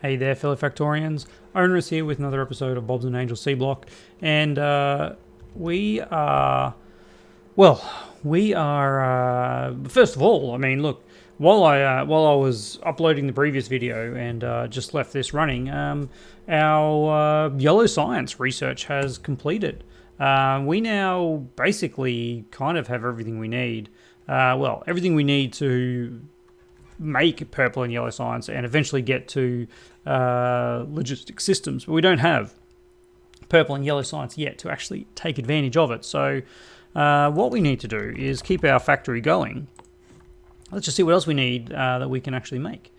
Hey there, fellow Factorians. Onerous here with another episode of Bob's and Angels Seablock, and we are first of all, I mean, look, while I was uploading the previous video and just left this running, our yellow science research has completed. We now basically kind of have everything we need. Everything we need to make purple and yellow science and eventually get to logistic systems, but we don't have purple and yellow science yet to actually take advantage of it. So what we need to do is keep our factory going. Let's just see what else we need that we can actually make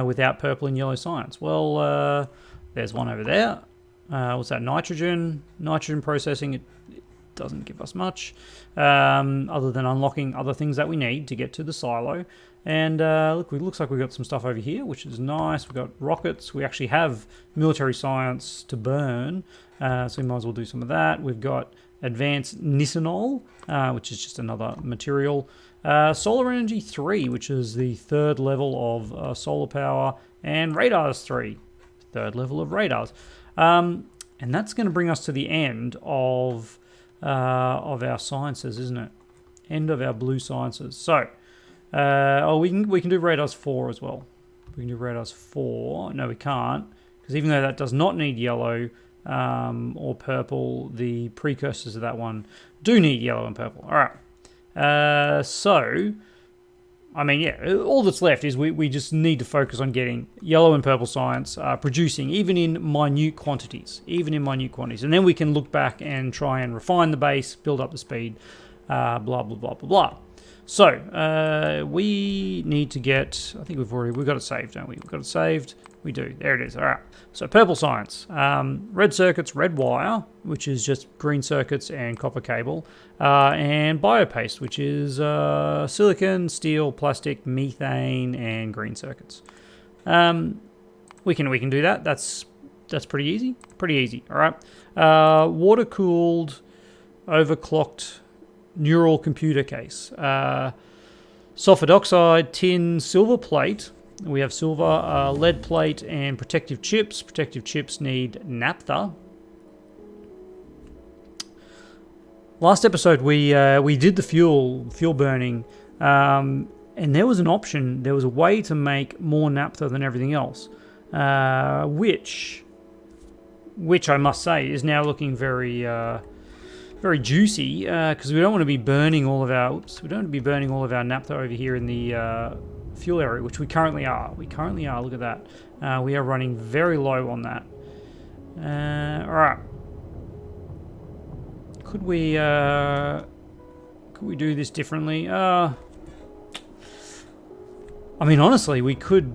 without purple and yellow science. Well, there's one over there. What's that? Nitrogen processing. It doesn't give us much other than unlocking other things that we need to get to the silo. And look, it looks like we've got some stuff over here, which is nice. We've got rockets. We actually have military science to burn, so we might as well do some of that. We've got advanced nitinol, which is just another material. Solar energy 3, which is the third level of solar power, and radars 3, third level of radars. And that's going to bring us to the end of our sciences, isn't it? End of our blue sciences. So, we can do radars 4 as well. We can do radars 4. No, we can't, because even though that does not need yellow or purple, the precursors of that one do need yellow and purple. All right. So, I mean, yeah, all that's left is we just need to focus on getting yellow and purple science producing, even in minute quantities. And then we can look back and try and refine the base, build up the speed, blah, blah, blah, blah, blah. So, we need to get, I think we've got it saved, don't we? We've got it saved. We do. There it is. All right. So, purple science. Red circuits, red wire, which is just green circuits and copper cable. And biopaste, which is silicon, steel, plastic, methane, and green circuits. We can do that. That's pretty easy. All right. Water-cooled, overclocked neural computer case. Sulfur dioxide, tin, silver plate. We have silver, lead plate, and protective chips. Protective chips need naphtha. Last episode, we did the fuel burning, and there was an option. There was a way to make more naphtha than everything else, which I must say is now looking very juicy, because we don't want to be burning all of our naphtha over here in the fuel area, which we currently are. Look at that. We are running very low on that. All right. Could we do this differently? I mean, honestly, we could.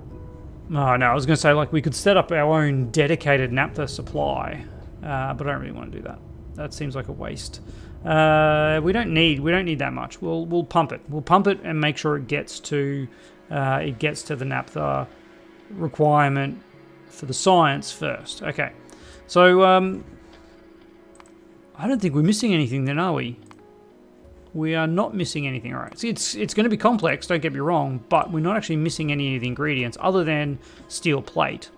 Oh, no, I was going to say, like, we could set up our own dedicated naphtha supply, but I don't really want to do that. That seems like a waste. We don't need that much. We'll pump it. We'll pump it and make sure it gets to the naphtha requirement for the science first. Okay. So I don't think we're missing anything then, are we? We are not missing anything. All right. See, it's going to be complex, don't get me wrong, but we're not actually missing any of the ingredients other than steel plate,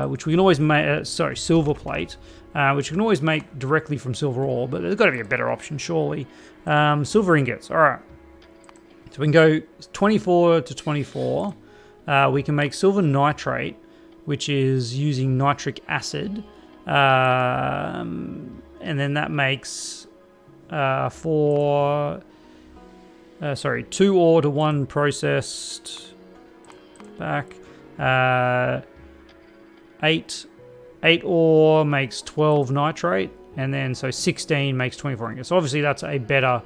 which we can always make, silver plate, which you can always make directly from silver ore, but there's got to be a better option, surely. Silver ingots. All right. So we can go 24 to 24. We can make silver nitrate, which is using nitric acid. And then that makes 2 ore to 1 processed back. 8 ore makes 12 nitrate, and then so 16 makes 24 ingots. So obviously that's a better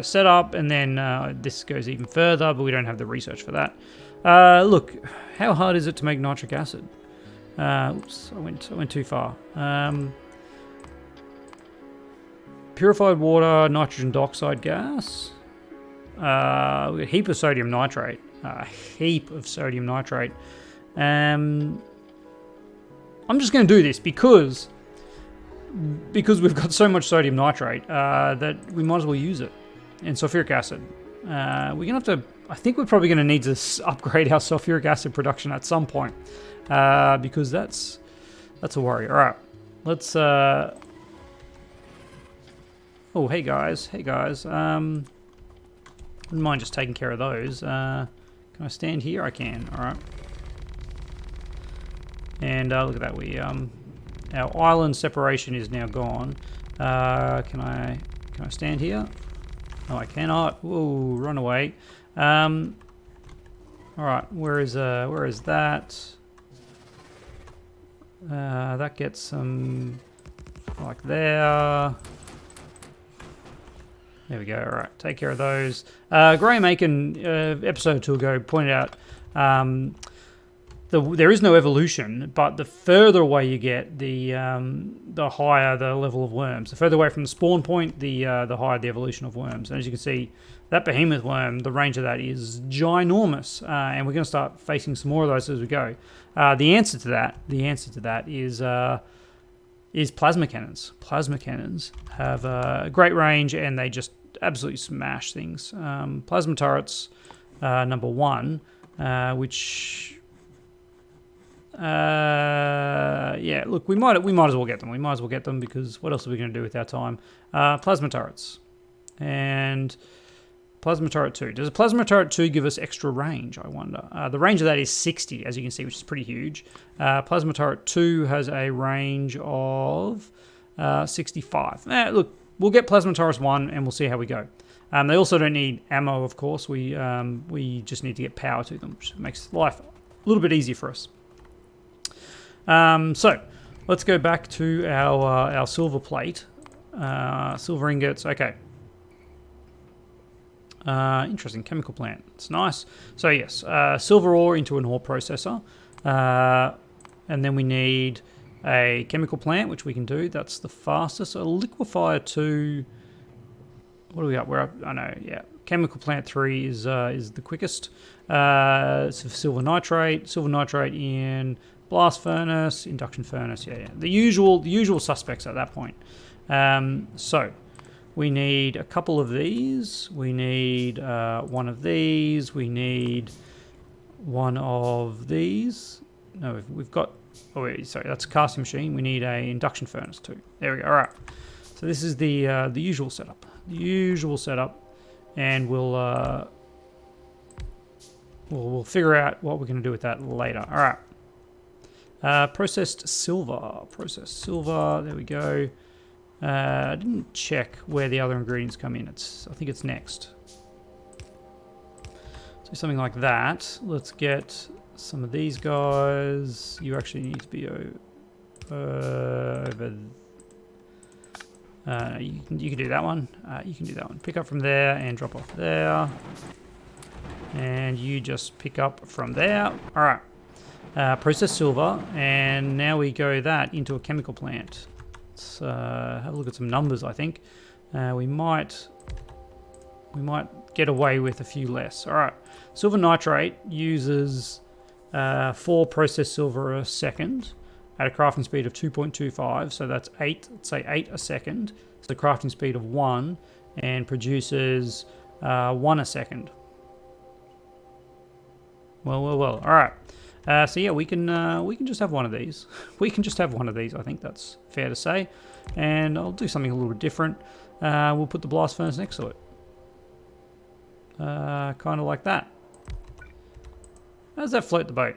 setup, and then this goes even further, but we don't have the research for that. Look, how hard is it to make nitric acid? Oops, I went too far. Purified water, nitrogen dioxide gas. We got a heap of sodium nitrate. I'm just going to do this because we've got so much sodium nitrate that we might as well use it. And sulfuric acid. We're going to have to I think we're probably going to need to upgrade our sulfuric acid production at some point, because that's a worry. All right, let's. Oh, hey guys, wouldn't mind just taking care of those. Can I stand here? I can. All right. And look at that. We our island separation is now gone. Can I stand here? No, I cannot. Whoa, run away. All right, where is that? That gets some like there. There we go. All right, take care of those. Graham Aiken, episode 2 ago, pointed out there is no evolution, but the further away you get, the higher the level of worms. The further away from the spawn point, the higher the evolution of worms. And as you can see, that behemoth worm, the range of that is ginormous, and we're going to start facing some more of those as we go. The answer to that is plasma cannons. Plasma cannons have a great range, and they just absolutely smash things. Plasma turrets, number 1, which. Yeah, look, we might as well get them. We might as well get them because what else are we going to do with our time? Plasma turrets. And plasma turret 2. Does a plasma turret 2 give us extra range, I wonder? The range of that is 60, as you can see, which is pretty huge. Plasma turret 2 has a range of 65. Look, we'll get plasma turret 1 and we'll see how we go. They also don't need ammo, of course. We just need to get power to them, which makes life a little bit easier for us. So let's go back to our silver plate, silver ingots. Okay. Interesting chemical plant. It's nice. So yes, silver ore into an ore processor, and then we need a chemical plant, which we can do. That's the fastest. A liquefier 2. What do we got? We're up. I know. Yeah. Chemical plant 3 is the quickest. It's silver nitrate in blast furnace, induction furnace, yeah. The usual suspects at that point. So we need a couple of these. We need one of these. We need one of these. No, we've got. Oh wait, sorry, that's a casting machine. We need a induction furnace too. There we go. All right. So this is the usual setup. The usual setup, and we'll figure out what we're going to do with that later. All right. Processed silver. There we go. I didn't check where the other ingredients come in. I think it's next. So something like that. Let's get some of these guys. You actually need to be over. You can do that one. You can do that one. Pick up from there and drop off there. And you just pick up from there. All right. Process silver, and now we go that into a chemical plant. Let's have a look at some numbers. I think we might get away with a few less. All right, silver nitrate uses 4 processed silver a second at a crafting speed of 2.25, so that's 8. Let's say 8 a second. It's the crafting speed of 1, and produces 1 a second. Well. All right. So yeah, we can just have one of these. We can just have one of these. I think that's fair to say. And I'll do something a little bit different. We'll put the blast furnace next to it. Kind of like that. How does that float the boat?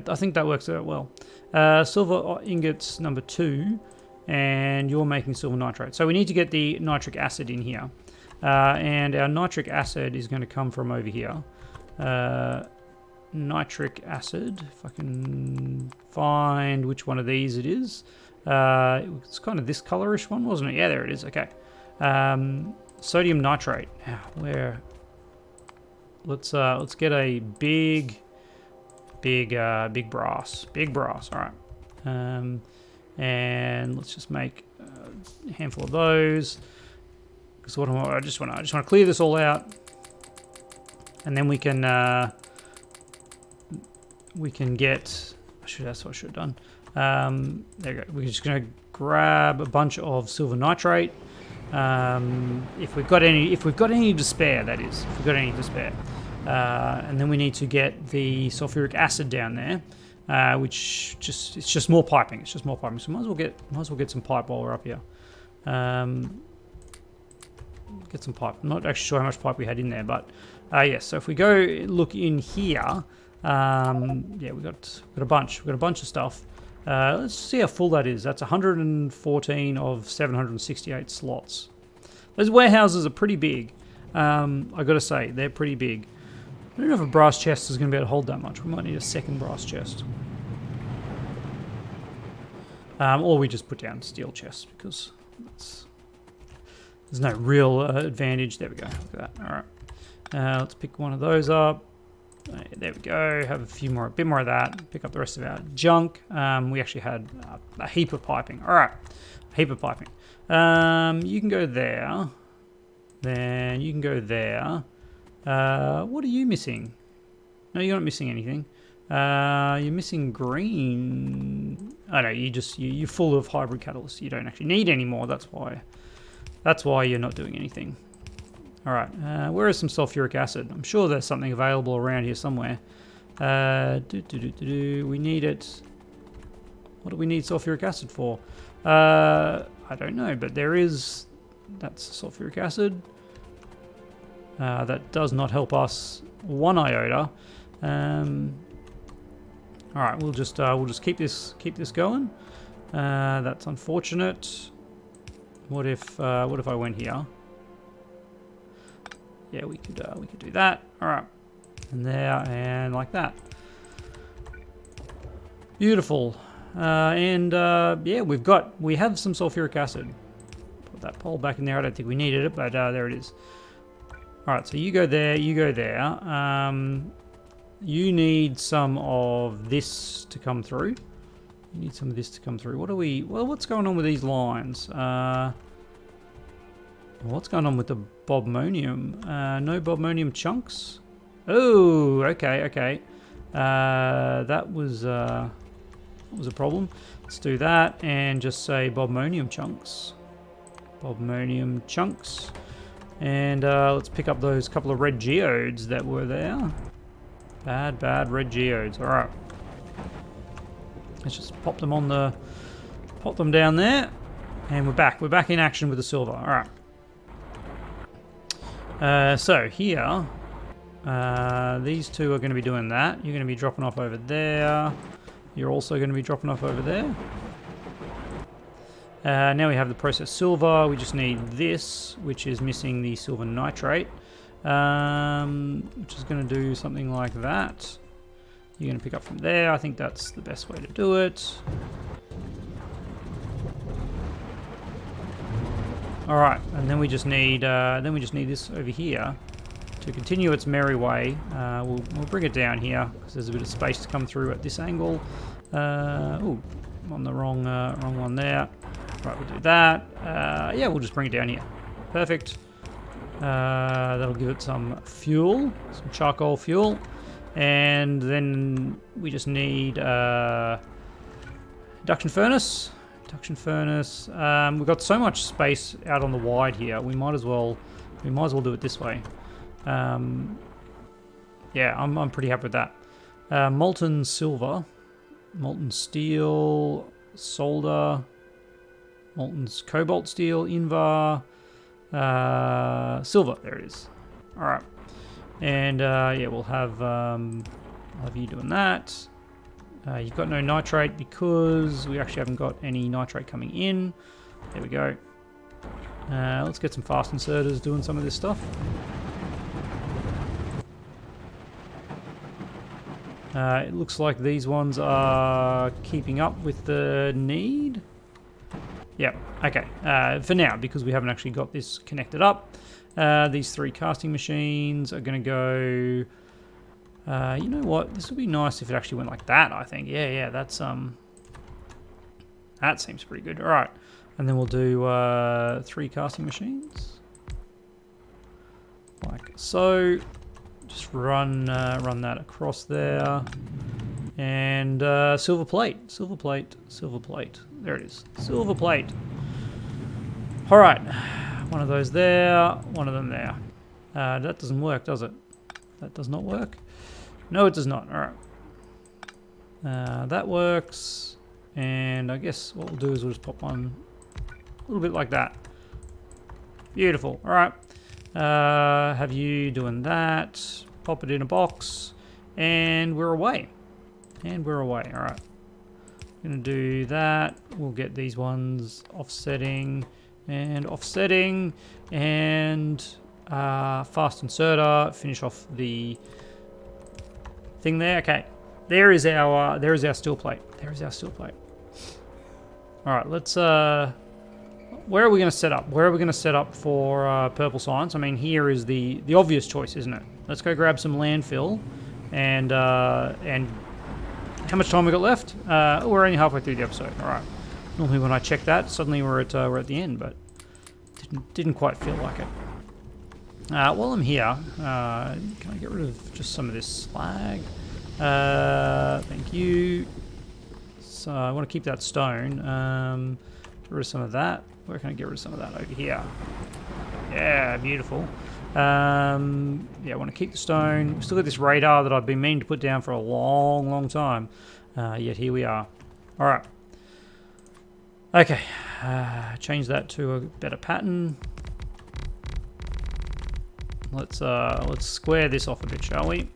I think that works out well. Silver ingots number 2, and you're making silver nitrate. So we need to get the nitric acid in here, and our nitric acid is going to come from over here. Nitric acid, if I can find which one of these it is. It's kind of this colorish one, wasn't it? Yeah, there it is. Okay. Sodium nitrate. Now, where? Let's get a big brass. Big brass. All right. And let's just make a handful of those. Because what I just want to clear this all out, and then we can get. That's what I should have done. There you go. We're just going to grab a bunch of silver nitrate. If we've got any to spare, that is. If we've got any to spare. And then we need to get the sulfuric acid down there, which it's just more piping. It's just more piping. So might as well get some pipe while we're up here. Get some pipe. I'm not actually sure how much pipe we had in there, but yes. So if we go look in here, yeah, we got a bunch. We've got a bunch of stuff. Let's see how full that is. That's 114 of 768 slots. Those warehouses are pretty big. I got to say, they're pretty big. I don't know if a brass chest is going to be able to hold that much. We might need a second brass chest. Or we just put down steel chests because there's no real advantage. There we go. Look at that. All right. Let's pick one of those up. There we go. Have a bit more of that. Pick up the rest of our junk. We actually had a heap of piping. All right. A heap of piping. You can go there. Then you can go there. What are you missing? No, you're not missing anything. You're missing green. I know, you're full of hybrid catalysts. You don't actually need any more. That's why you're not doing anything. All right. Where is some sulfuric acid? I'm sure there's something available around here somewhere. We need it. What do we need sulfuric acid for? I don't know, but there is. That's sulfuric acid. That does not help us one iota. All right, we'll just keep this going. That's unfortunate. What if I went here? Yeah, we could do that. All right, and there and like that. Beautiful. Yeah, we have some sulfuric acid. Put that pole back in there. I don't think we needed it, but there it is. All right, so you go there. You go there. You need some of this to come through. You need some of this to come through. What's going on with these lines? What's going on with the bobmonium? No bobmonium chunks? Oh, okay. That was a problem. Let's do that and just say bobmonium chunks. Bobmonium chunks. And let's pick up those couple of red geodes that were there. Bad red geodes. All right. Let's just pop them down there, and we're back. We're back in action with the silver. All right. So here, these two are going to be doing that. You're going to be dropping off over there. You're also going to be dropping off over there. Now we have the processed silver. We just need this, which is missing the silver nitrate, which is going to do something like that. You're going to pick up from there. I think that's the best way to do it. All right, and then we just need this over here to continue its merry way. We'll bring it down here because there's a bit of space to come through at this angle. Oh, I'm on the wrong one there. Right, we'll do that. Yeah, we'll just bring it down here. Perfect. That'll give it some fuel, some charcoal fuel. And then we just need induction furnace. Induction furnace. We've got so much space out on the wide here. We might as well do it this way. Yeah, I'm pretty happy with that. Molten silver, molten steel, solder, molten cobalt steel, invar, silver. There it is. All right. And yeah, we'll have you doing that. You've got no nitrate because we actually haven't got any nitrate coming in. There we go. Let's get some fast inserters doing some of this stuff. It looks like these ones are keeping up with the need. Yep, okay. For now, because we haven't actually got this connected up. These three casting machines are going to go... you know what? This would be nice if it actually went like that, I think. Yeah, that's... That seems pretty good. All right. And then we'll do 3 casting machines. Like so. Just run that across there. And silver plate. There it is. Silver plate. All right. One of those there, one of them there. That doesn't work, does it? That does not work. No, it does not. All right. That works. And I guess what we'll do is we'll just pop one a little bit like that. Beautiful. All right. Have you doing that. Pop it in a box. And we're away. And we're away. All right. Going to do that. We'll get these ones offsetting and offsetting. And fast inserter. Finish off the thing there. Okay. There is our steel plate. There is our steel plate. All right, let's where are we going to set up? Where are we going to set up for purple science? I mean, here is the obvious choice, isn't it? Let's go grab some landfill, and how much time we got left? We're only halfway through the episode. All right. Normally when I check that, suddenly we're at the end, but didn't quite feel like it. While I'm here, can I get rid of just some of this slag? Thank you. So I want to keep that stone. Get rid of some of that. Where can I get rid of some of that? Over here. Yeah, beautiful. Yeah, I want to keep the stone. We've still got this radar that I've been meaning to put down for a long, long time. Yet here we are. All right. Okay. Change that to a better pattern. Let's square this off a bit, shall we?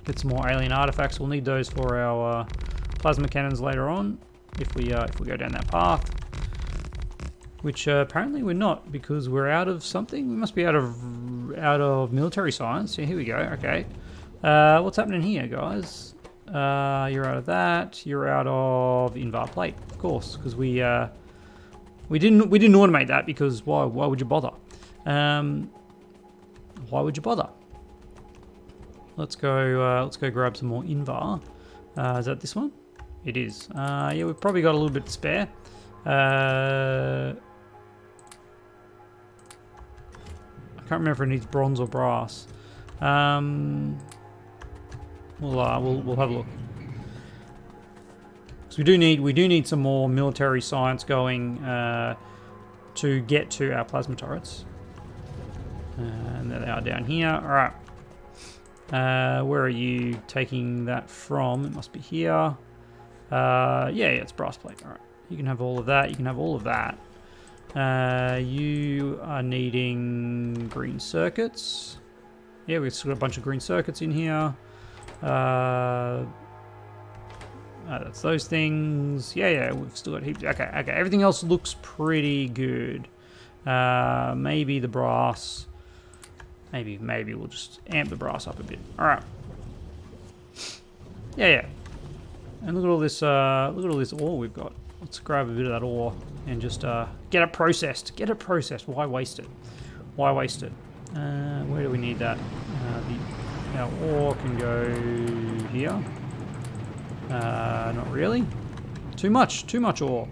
Get some more alien artifacts. We'll need those for our plasma cannons later on, if we go down that path. Which apparently we're not, because we're out of something. We must be out of military science. Yeah, here we go. Okay. What's happening here, guys? You're out of that. You're out of Invar plate, of course, because we didn't automate that, because why would you bother? Why would you bother? Let's go grab some more Invar. Is that this one? It is. Yeah, we've probably got a little bit to spare. I can't remember if it needs bronze or brass. We'll have a look. So we do need some more military science going to get to our plasma turrets. And there they are down here. All right. Where are you taking that from? It must be here. Yeah, it's brass plate. All right. You can have all of that. You can have all of that. You are needing green circuits. Yeah, we've still got a bunch of green circuits in here. That's those things. Yeah, we've still got heaps. Okay. Everything else looks pretty good. Maybe the brass. Maybe we'll just amp the brass up a bit. All right. Yeah. And look at all this. Look at all this ore we've got. Let's grab a bit of that ore and just get it processed. Get it processed. Why waste it? Why waste it? Where do we need that? Our ore can go here. Not really. Too much ore.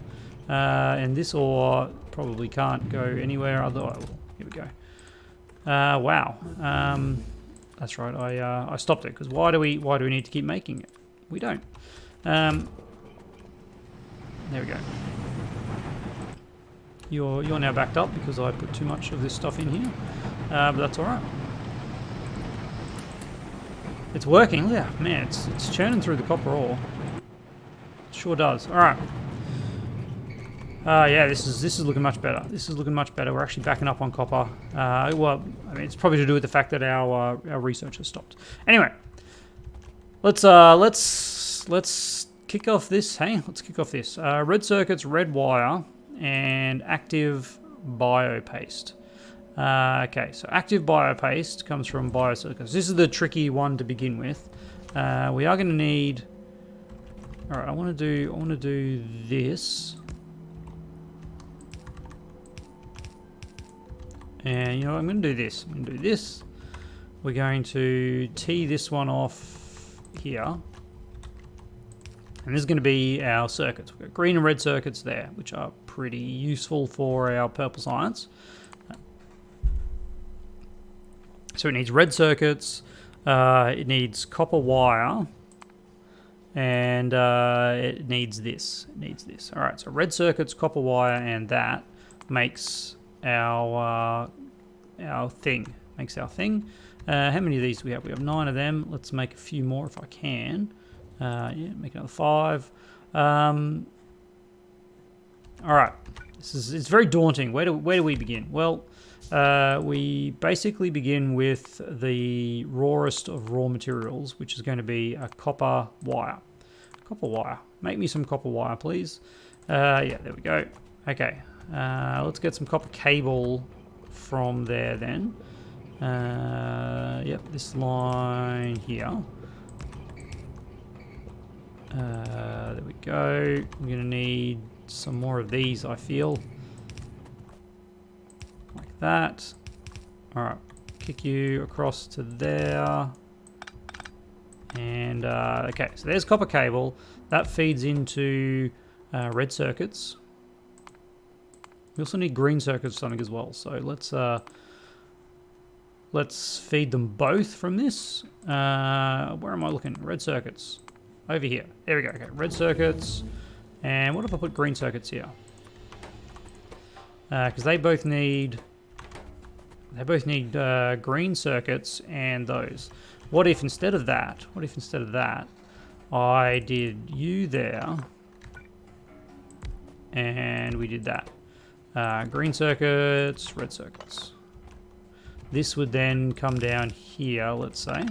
And this ore probably can't go anywhere other. Oh, here we go. Wow. That's right. I stopped it because why do we need to keep making it? We don't. There we go. You're now backed up because I put too much of this stuff in here. But that's all right. It's working. Yeah, man, it's churning through the copper ore. It sure does. All right. Yeah, this is looking much better. This is looking much better. We're actually backing up on copper. Well, I mean, it's probably to do with the fact that our research has stopped. Anyway, let's kick off this. Hey, let's kick off this. Red circuits, red wire, and active biopaste. Okay, so active biopaste comes from biocircuits. This is the tricky one to begin with. We are going to need. All right, I want to do this. And you know what, I'm going to do this. I'm going to do this. We're going to tee this one off here. And this is going to be our circuits. We've got green and red circuits there, which are pretty useful for our purple science. So it needs red circuits, it needs copper wire, and it needs this. It needs this. All right, so red circuits, copper wire, and that makes our thing. How many of these do we have? We have 9 of them. Let's make a few more if I can. Yeah, make another 5. All right. It's very daunting. Where do we begin? Well, we basically begin with the rawest of raw materials, which is going to be a copper wire. Copper wire. Make me some copper wire, please. Yeah, there we go. Okay. Let's get some copper cable from there then. Yep, this line here. There we go. I'm going to need some more of these, I feel. Like that. Alright, kick you across to there. And, okay, so there's copper cable. That feeds into red circuits. We also need green circuits or something as well. So let's feed them both from this. Where am I looking? Red circuits. Over here. There we go. Okay, red circuits. And what if I put green circuits here? Because they both need green circuits and those. What if instead of that? I did you there, and we did that. Green circuits, red circuits. This would then come down here, let's say,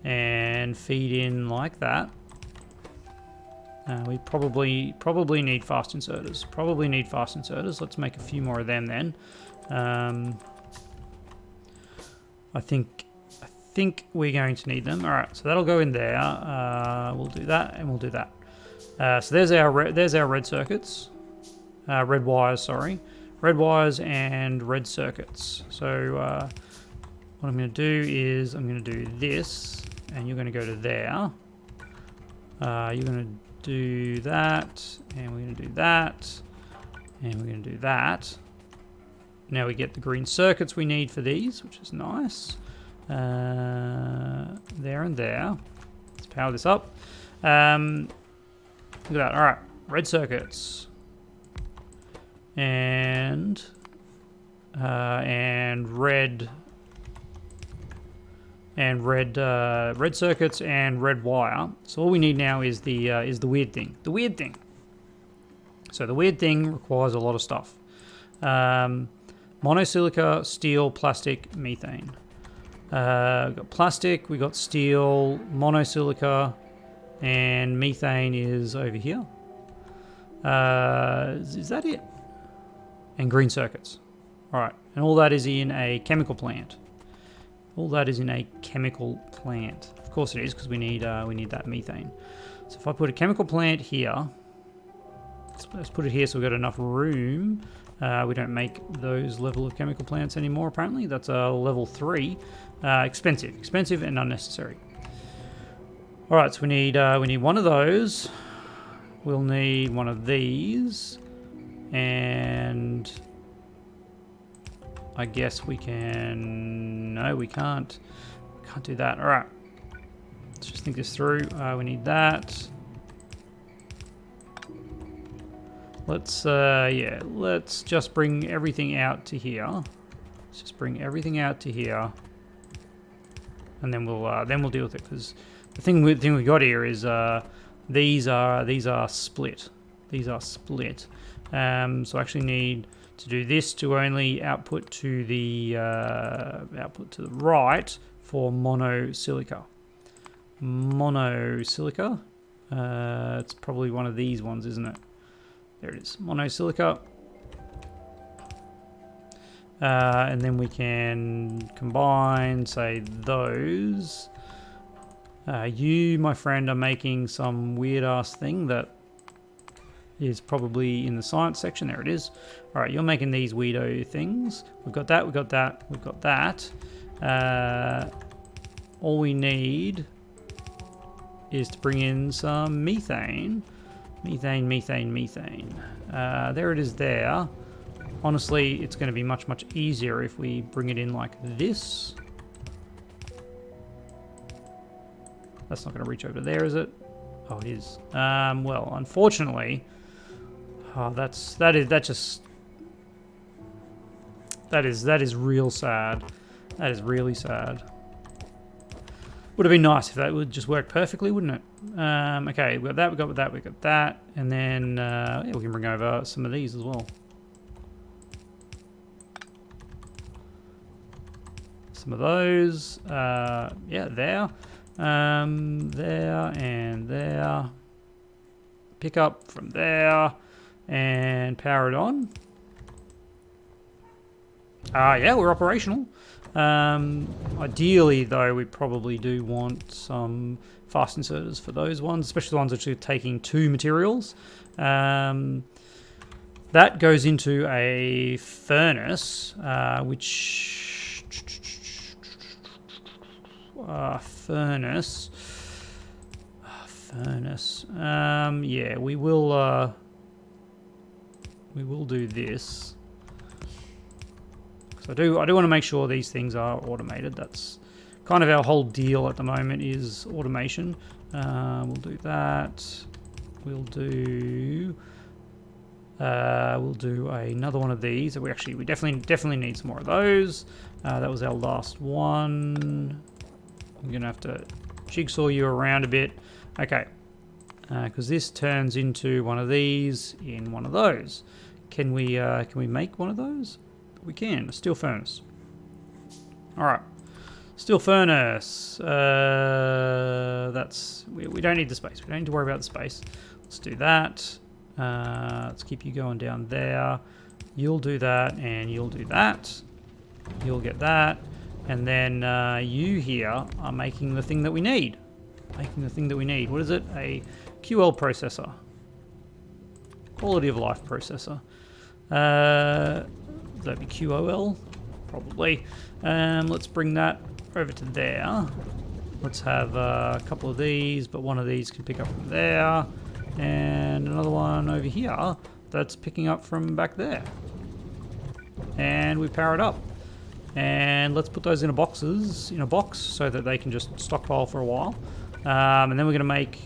and feed in like that. We probably need fast inserters. Let's make a few more of them then. I think we're going to need them. All right, so that'll go in there. We'll do that, and we'll do that. So there's our red circuits, red wires. Sorry, red wires and red circuits. So what I'm going to do is I'm going to do this, and you're going to go to there. You're going to do that, and we're going to do that, and we're going to do that. Now we get the green circuits we need for these, which is nice. There and there. Let's power this up. Look at that. All right, red circuits, and red circuits and red wire. So all we need now is the weird thing. The weird thing. So the weird thing requires a lot of stuff. Monosilica, steel, plastic, methane. We've got plastic, we got steel, monosilica, and methane is over here. Is that it? And green circuits. All right, and all that is in a chemical plant. Of course it is, because we need that methane. So if I put a chemical plant here, let's put it here so we've got enough room. We don't make those level of chemical plants anymore, apparently. That's a level 3. Expensive and unnecessary. All right, so we need one of those. We'll need one of these, and I guess we can. No, we can't. We can't do that. All right. Let's just think this through. We need that. Let's just bring everything out to here. Let's just bring everything out to here, and then we'll deal with it. Because the thing we got here is these are split. These are split. So I actually need to do this to only output to the right for monosilica. Monosilica. It's probably one of these ones, isn't it? There it is, monosilica. And then we can combine, say, those. You, my friend, are making some weird-ass thing that is probably in the science section. There it is. All right, you're making these weirdo things. We've got that, we've got that, we've got that. All we need is to bring in some methane. Methane. There it is there. Honestly, it's going to be much, much easier if we bring it in like this. That's not going to reach over there, is it? Oh, it is. Well, unfortunately, that is real sad. That is really sad. Would have been nice if that would just work perfectly, wouldn't it? Okay, we've got that, we've got that, we've got that. And then yeah, we can bring over some of these as well. Some of those. Yeah, there. There and there. Pick up from there. And power it on. Yeah, we're operational. Ideally, though, we probably do want some fast inserters for those ones, especially the ones that are taking 2 materials. That goes into a furnace, which... furnace. Yeah, we will do this. I do want to make sure these things are automated. That's kind of our whole deal at the moment is automation. We'll do that. We'll do another one of these. We definitely need some more of those. That was our last one. I'm gonna have to jigsaw you around a bit. Okay, because this turns into one of these in one of those. Can we make one of those? We can. A steel furnace. Alright. Steel furnace. We don't need the space. We don't need to worry about the space. Let's do that. Let's keep you going down there. You'll do that and you'll do that. You'll get that. And then you here are making the thing that we need. What is it? A QL processor. Quality of life processor. That'd be QOL, probably. Let's bring that over to there. Let's have a couple of these, but one of these can pick up from there. And another one over here that's picking up from back there. And we power it up. And let's put those in a box so that they can just stockpile for a while. And then we're gonna make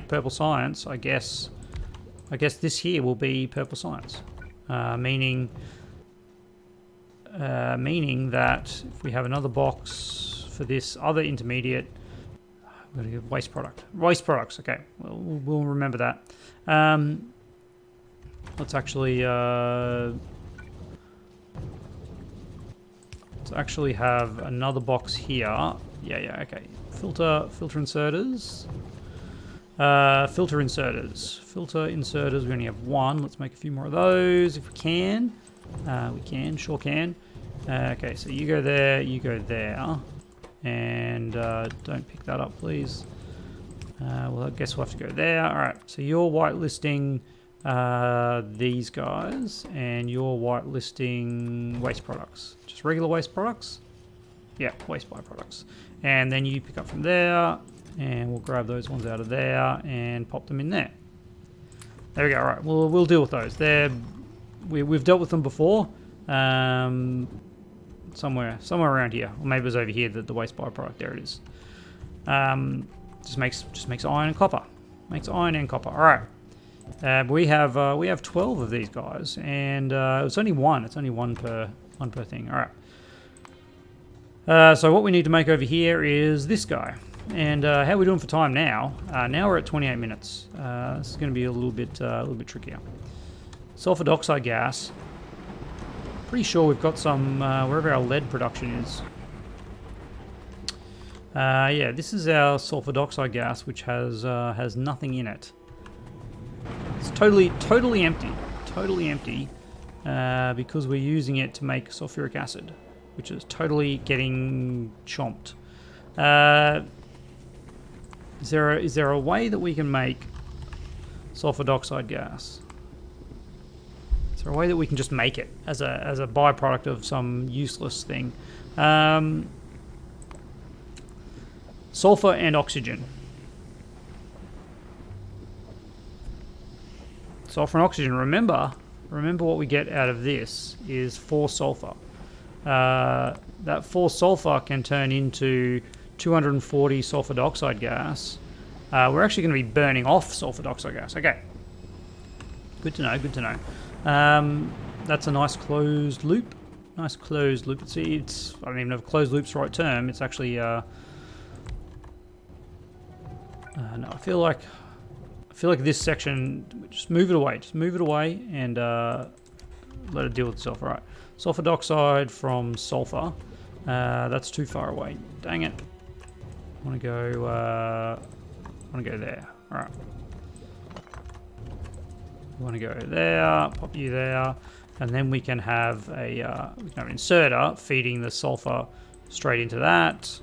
purple science. I guess this here will be purple science, meaning that if we have another box for this other intermediate, we're gonna get waste products. Okay, well, we'll remember that. Let's actually have another box here. Yeah, okay. Filter inserters. Filter inserters. We only have one. Let's make a few more of those if we can. Sure can. Okay, so you go there, and don't pick that up, please. Well, I guess we'll have to go there. All right, so you're whitelisting these guys, and you're whitelisting waste products. Just regular waste products? Yeah, waste byproducts. And then you pick up from there, and we'll grab those ones out of there and pop them in there. There we go. All right, we'll deal with those. We've dealt with them before. Somewhere around here, or maybe it was over here. The waste byproduct. There it is. Just makes iron and copper. Makes iron and copper. All right. We have 12 of these guys, and it's only one. It's only one per thing. All right. So what we need to make over here is this guy. And how are we doing for time now? Now we're at 28 minutes. This is going to be a little bit trickier. Sulfur dioxide gas. Pretty sure we've got some wherever our lead production is. Yeah, this is our sulfur dioxide gas, which has nothing in it. It's totally empty. Totally empty. Because we're using it to make sulfuric acid, which is totally getting chomped. Is there a way that we can make sulfur dioxide gas? Is there a way that we can just make it as a byproduct of some useless thing? Sulfur and oxygen. Sulfur and oxygen. Remember what we get out of this is 4 sulfur. That 4 sulfur can turn into 240 sulfur dioxide gas. We're actually going to be burning off sulfur dioxide gas. Okay. Good to know. That's a nice closed loop. Nice closed loop. See, it's, I don't even know if closed loop's the right term. It's actually, no, I feel like this section, just move it away. Just move it away and let it deal with itself. All right. Sulfur dioxide from sulfur. That's too far away. Dang it. I want to go there. All right. We want to go there. Pop you there. And then we can have an inserter feeding the sulfur straight into that.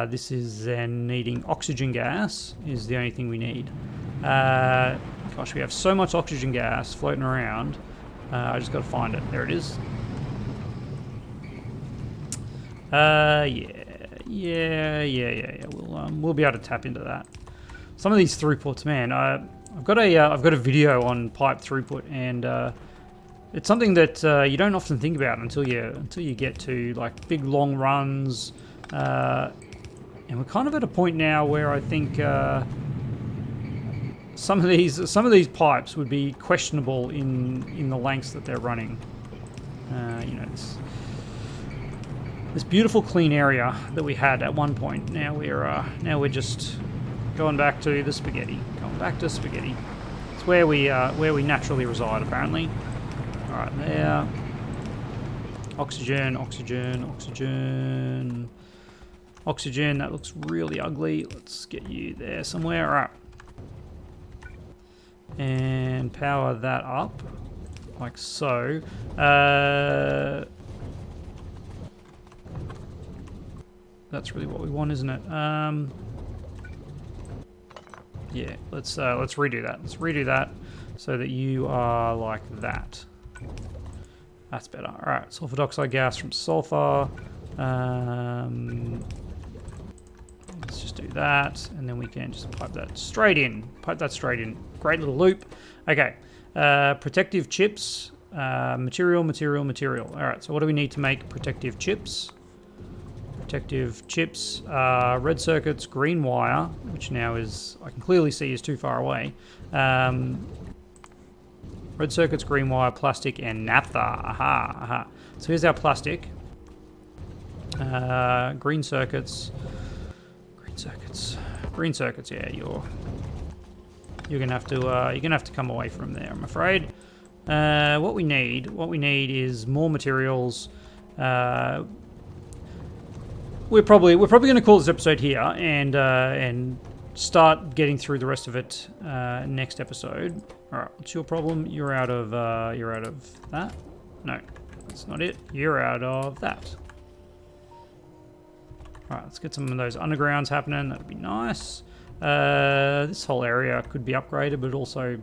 This is then needing oxygen gas is the only thing we need. Gosh, we have so much oxygen gas floating around. I just got to find it. There it is. Yeah. We'll be able to tap into that. Some of these throughputs, man. I've got a video on pipe throughput, and it's something that you don't often think about until you get to like big long runs. And we're kind of at a point now where I think some of these pipes would be questionable in the lengths that they're running. This beautiful clean area that we had at one point. Now we're just going back to the spaghetti. Going back to spaghetti. It's where we naturally reside, apparently. All right, there. Oxygen. That looks really ugly. Let's get you there somewhere. All right. And power that up, like so. That's really what we want, isn't it? Yeah, let's redo that. Let's redo that so that you are like that. That's better. All right, sulfur dioxide gas from sulfur. Let's just do that, and then we can just pipe that straight in. Pipe that straight in. Great little loop. Okay, protective chips. Material. All right, so what do we need to make protective chips? Protective chips, red circuits, green wire, which now is, I can clearly see is too far away. Red circuits, green wire, plastic, and naphtha. Aha. So here's our plastic. Green circuits. Yeah, you're gonna have to come away from there, I'm afraid. What we need is more materials. We're probably going to call this episode here and start getting through the rest of it next episode. All right, what's your problem? You're out of that. No, that's not it. You're out of that. All right, let's get some of those undergrounds happening. That'd be nice. This whole area could be upgraded, but also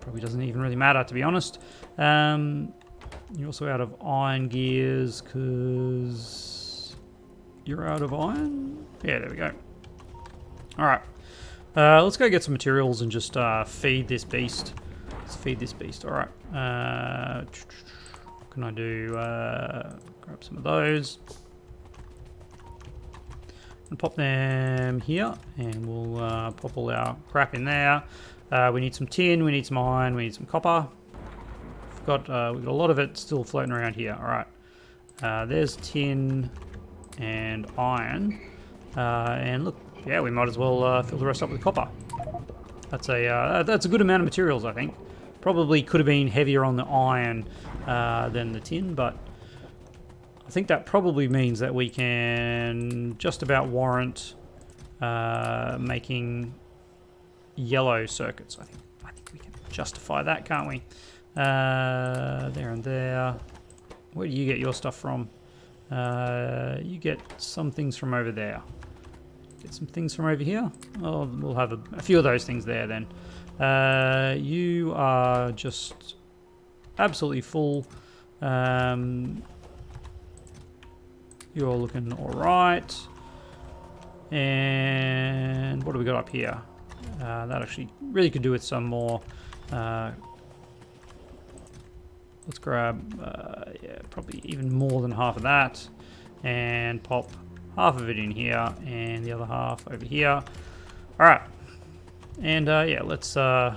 probably doesn't even really matter, to be honest. You're also out of iron gears because you're out of iron? Yeah, there we go. All right. Let's go get some materials and just feed this beast. Let's feed this beast. All right. What can I do? Grab some of those. And pop them here. And we'll pop all our crap in there. We need some tin. We need some iron. We need some copper. We've got a lot of it still floating around here. All right. There's tin and iron, and look, yeah, we might as well fill the rest up with copper. That's a good amount of materials, I think. Probably could have been heavier on the iron than the tin, but I think that probably means that we can just about warrant making yellow circuits. I think we can justify that, can't we? There and there. Where do you get your stuff from? You get some things from over there. Get some things from over here. Oh, we'll have a few of those things there then. You are just absolutely full. You're looking all right. And what do we got up here? That actually really could do with some more. Let's grab, yeah, probably even more than half of that, and pop half of it in here, and the other half over here. All right, and yeah, let's now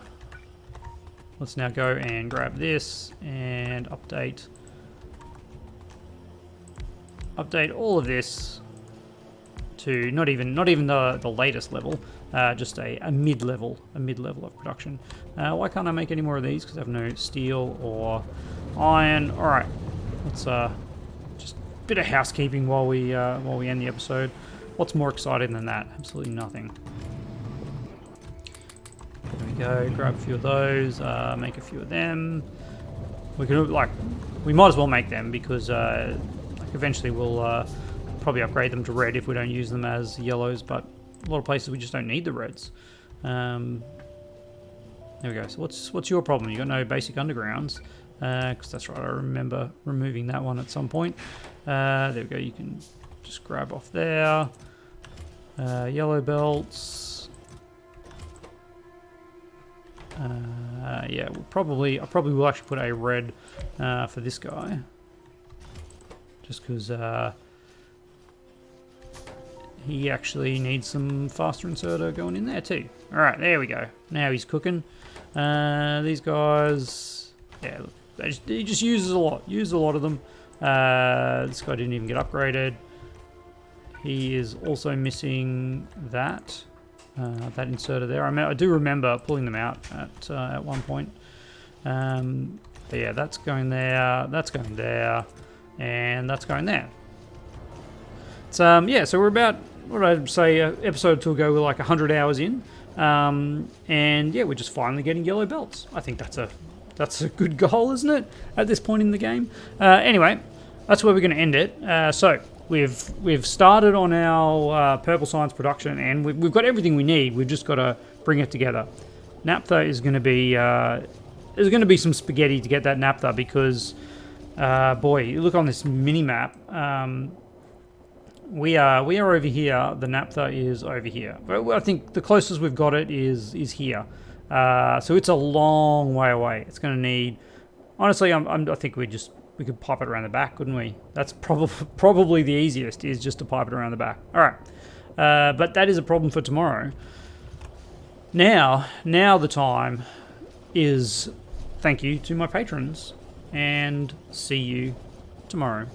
go and grab this and update update all of this to not even the latest level, just a mid-level of production. Why can't I make any more of these? Because I have no steel or iron. All right, let's just a bit of housekeeping while we end the episode. What's more exciting than that? Absolutely nothing. There we go. Grab a few of those. Make a few of them. We might as well make them because eventually we'll probably upgrade them to red if we don't use them as yellows. But a lot of places we just don't need the reds. There we go. So what's your problem? You got no basic undergrounds? Because that's right. I remember removing that one at some point. There we go. You can just grab off there. Yellow belts. Yeah, I probably will actually put a red for this guy, just because he actually needs some faster inserter going in there too. All right, there we go. Now he's cooking. These guys, yeah, look, he just uses a lot. Uses a lot of them. This guy didn't even get upgraded. He is also missing that. That inserter there. I do remember pulling them out at one point. But yeah, that's going there, that's going there, and that's going there. So yeah, so we're about, what did I say, episode 2 ago, we're like 100 hours in. And yeah, we're just finally getting yellow belts. I think that's a good goal, isn't it, at this point in the game? Anyway, that's where we're going to end it. So we've started on our purple science production, and we've got everything we need. We've just got to bring it together. Naphtha is going to be there's going to be some spaghetti to get that naphtha because boy, you look on this mini map. We are over here. The naphtha is over here. I think the closest we've got it is here. So it's a long way away. It's going to need. Honestly, I think we could pipe it around the back, couldn't we? That's probably the easiest, is just to pipe it around the back. All right, but that is a problem for tomorrow. Now the time is thank you to my patrons, and see you tomorrow.